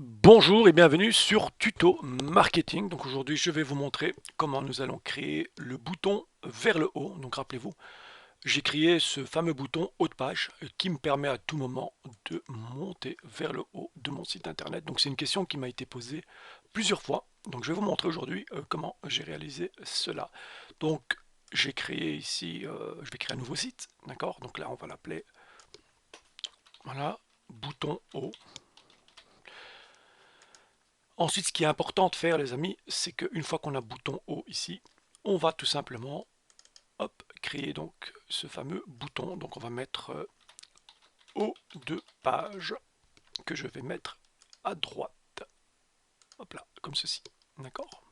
Bonjour et bienvenue sur Tuto Marketing. Donc aujourd'hui je vais vous montrer comment nous allons créer le bouton vers le haut. Donc rappelez-vous, j'ai créé ce fameux bouton haut de page qui me permet à tout moment de monter vers le haut de mon site internet. Donc c'est une question qui m'a été posée plusieurs fois. Donc je vais vous montrer aujourd'hui comment j'ai réalisé cela. Donc j'ai créé ici, je vais créer un nouveau site, d'accord? Donc là on va l'appeler, voilà, bouton haut. Ensuite, ce qui est important de faire, les amis, c'est qu'une fois qu'on a bouton haut ici, on va tout simplement, hop, créer donc ce fameux bouton. Donc on va mettre haut de page que je vais mettre à droite. Hop là, comme ceci. D'accord?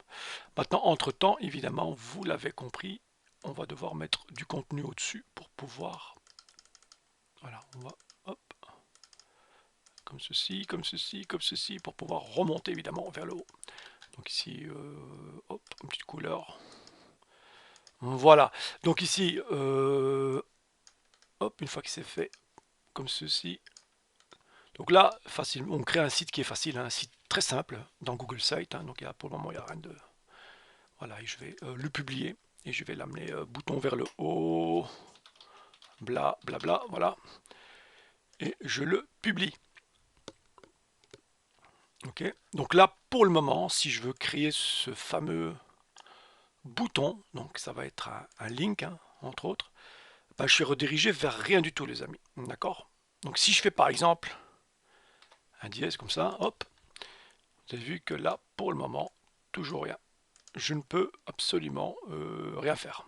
Maintenant, entre-temps, évidemment, vous l'avez compris, on va devoir mettre du contenu au-dessus pour pouvoir, voilà, on va, hop, comme ceci, comme ceci, comme ceci, pour pouvoir remonter évidemment vers le haut. Donc ici, hop, une petite couleur. Voilà, donc ici, hop, une fois que c'est fait, comme ceci, donc là, facile, on crée un site qui est facile, hein, un site très simple dans Google Site, hein, donc pour le moment, il n'y a rien de... Voilà, et je vais le publier, et je vais l'amener bouton vers le haut, bla, bla, bla, voilà, et je le publie. Ok, donc là, pour le moment, si je veux créer ce fameux bouton, donc ça va être un link, hein, entre autres, bah, je suis redirigé vers rien du tout, les amis, d'accord? Donc si je fais par exemple un dièse comme ça, hop, vous avez vu que là, pour le moment, toujours rien. Je ne peux absolument rien faire.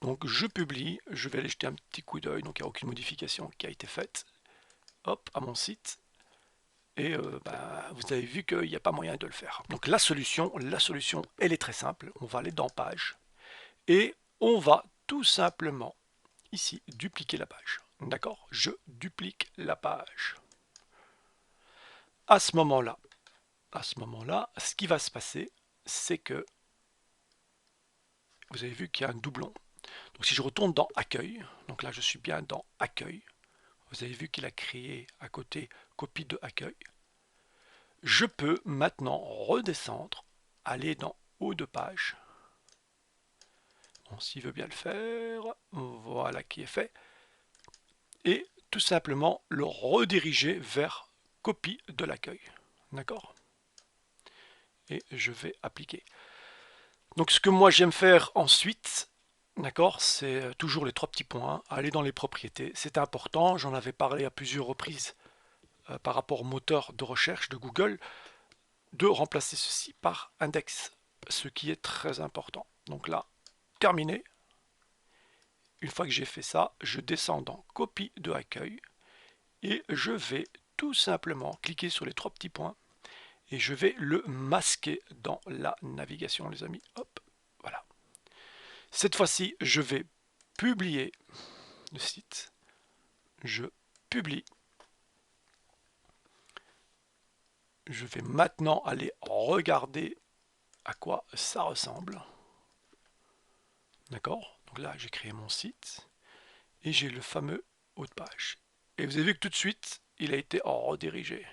Donc je publie, je vais aller jeter un petit coup d'œil, donc il n'y a aucune modification qui a été faite, hop, à mon site, et bah, vous avez vu qu'il n'y a pas moyen de le faire. Donc la solution, elle est très simple, on va aller dans page, et on va tout simplement, ici, dupliquer la page. D'accord? Je duplique la page. À ce moment-là, ce qui va se passer, c'est que vous avez vu qu'il y a un doublon. Donc si je retourne dans accueil, donc là je suis bien dans accueil, vous avez vu qu'il a créé à côté copie de accueil. Je peux maintenant redescendre, aller dans haut de page. Bon, s'il veut bien le faire, voilà qui est fait. Et tout simplement le rediriger vers copie de l'accueil. D'accord? Et je vais appliquer. Donc ce que moi j'aime faire ensuite, d'accord, c'est toujours les trois petits points, aller dans les propriétés, c'est important, j'en avais parlé à plusieurs reprises par rapport au moteur de recherche de Google, de remplacer ceci par index, ce qui est très important. Donc là, terminé, une fois que j'ai fait ça, je descends dans copie de accueil et je vais tout simplement cliquer sur les trois petits points et je vais le masquer dans la navigation, les amis. Hop, voilà. Cette fois-ci, je vais publier le site. Je publie. Je vais maintenant aller regarder à quoi ça ressemble. D'accord? Donc là, j'ai créé mon site et j'ai le fameux haut de page. Et vous avez vu que tout de suite, il a été redirigé.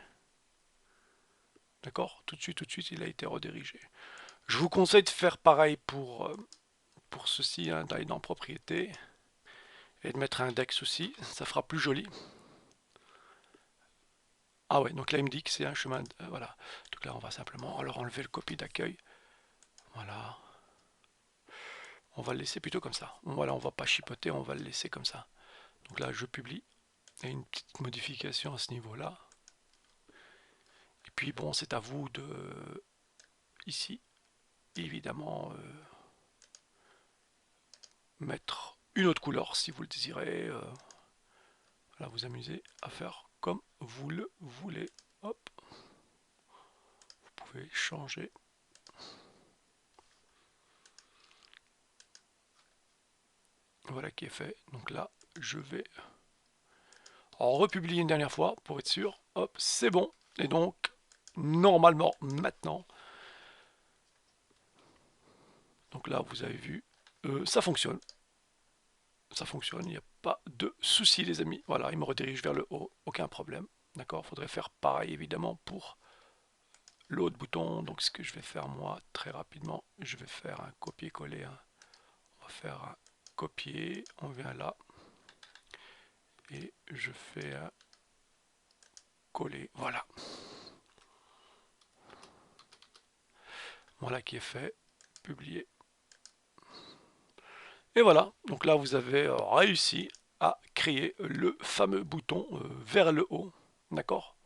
D'accord? Tout de suite, il a été redirigé. Je vous conseille de faire pareil pour ceci, hein, d'aller dans propriété et de mettre un index aussi. Ça fera plus joli. Ah ouais, donc là il me dit que c'est un chemin, voilà. Donc là on va simplement alors enlever le copie d'accueil. Voilà. On va le laisser plutôt comme ça. Voilà, on va pas chipoter, on va le laisser comme ça. Donc là je publie. Et une petite modification à ce niveau-là. Et puis bon, c'est à vous de ici, évidemment, mettre une autre couleur si vous le désirez. Voilà, vous amuser à faire comme vous le voulez. Hop, vous pouvez changer. Voilà qui est fait. Donc là, je vais republier une dernière fois pour être sûr. Hop, c'est bon. Et donc, normalement, maintenant, donc là, vous avez vu, ça fonctionne. Ça fonctionne, il n'y a pas de souci, les amis. Voilà, il me redirige vers le haut, aucun problème. D'accord, il faudrait faire pareil, évidemment, pour l'autre bouton. Donc ce que je vais faire moi très rapidement, je vais faire un copier-coller, hein. On va faire un copier, on vient là et je fais un coller, voilà. Voilà qui est fait, publier. Et voilà, donc là vous avez réussi à créer le fameux bouton vers le haut, d'accord?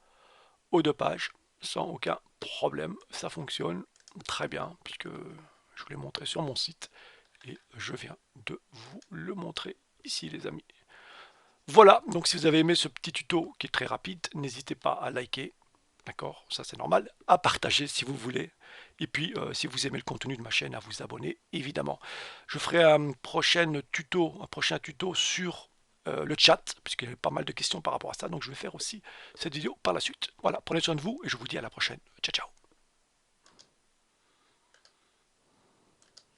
Haut de page, sans aucun problème, ça fonctionne très bien, puisque je vous l'ai montré sur mon site, et je viens de vous le montrer ici les amis. Voilà, donc si vous avez aimé ce petit tuto qui est très rapide, n'hésitez pas à liker, d'accord, ça c'est normal, à partager si vous voulez, et puis si vous aimez le contenu de ma chaîne, à vous abonner évidemment. Je ferai un prochain tuto sur le chat, puisqu'il y a pas mal de questions par rapport à ça, donc je vais faire aussi cette vidéo par la suite. Voilà, prenez soin de vous et je vous dis à la prochaine. Ciao ciao.